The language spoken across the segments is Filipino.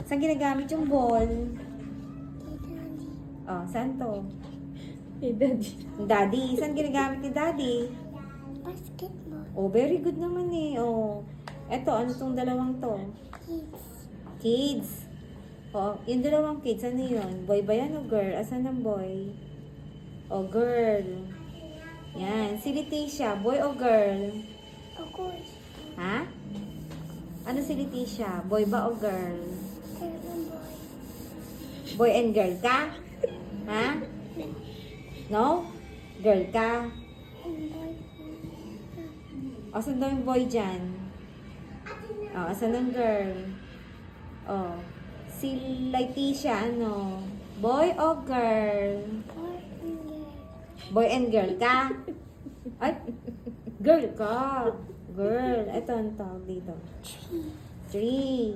Saan ginagamit yung ball? Oh, saan to? Hey, Daddy. Daddy. Saan ginagamit ni Daddy? Basketball. Oh, very good naman eh. Oh. Eto, ano tong dalawang to? Kids. Kids. Oh, yung dalawang kids, ano yun? Boy ba yan o girl? Asan ang boy? O girl. Yan. Si Leticia, boy o girl? Of course. Ha? Ano si Leticia? Boy ba o girl? Seven boy. Boy and girl ka? Ha? No? Girl ka? And boy. Asan daw yung boy dyan? Oh, asan ang girl? Oh. Si Leticia, ano? Boy o girl? Boy and girl. Boy and girl ka? Ay, girl ka. Girl. Ito, ang tawag dito. Tree.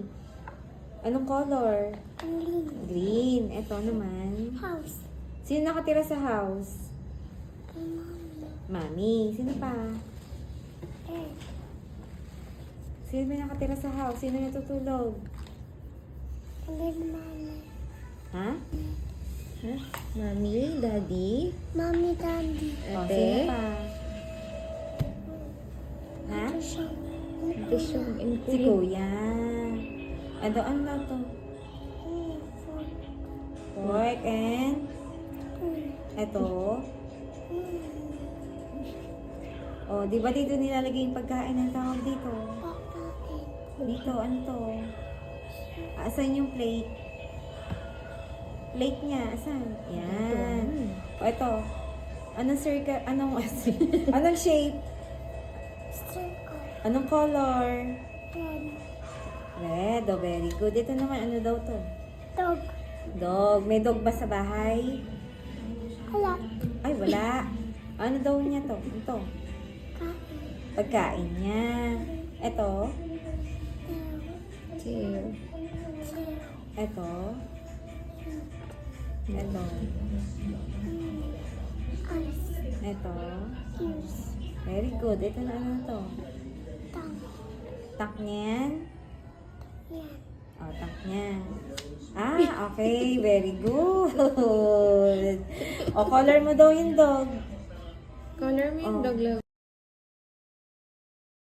Anong color? Green. Green. Ito naman. House. Sino nakatira sa house? Mommy. Mami. Sino pa? Egg. Sino may nakatira sa house? Sino natutulog? And then mommy. Ha? Ha? Mommy, Daddy. Mommy, daddy. O, Ate. sino pa? Ha? Tisha. Ate Sean and Si Kuya. Kuya. Ano, ano na to? Food. Pork and... Ito. O, di ba dito nilalagay yung pagkain ng tawag dito? Dito, ano to? Asan yung plate? Plate niya, asan? Yan. O, ito. Anong circle? Anong, anong shape? Circle. Anong color? Red. Red. O, very good. Ito naman, ano daw to? Dog. Dog. May dog ba sa bahay? Wala. Ay, wala. Ano daw niya to? Ito. Kain. Pagkain niya. Ito. Chair. Chair. Ito. Ito. Eyes. Ito. Ears. Very good. Ito na ano to? Tongue. Tak niyan. Yan. O, tak niya. Ah, okay. Very good. O, color mo daw yung dog. Color mo yung Oh. dog love.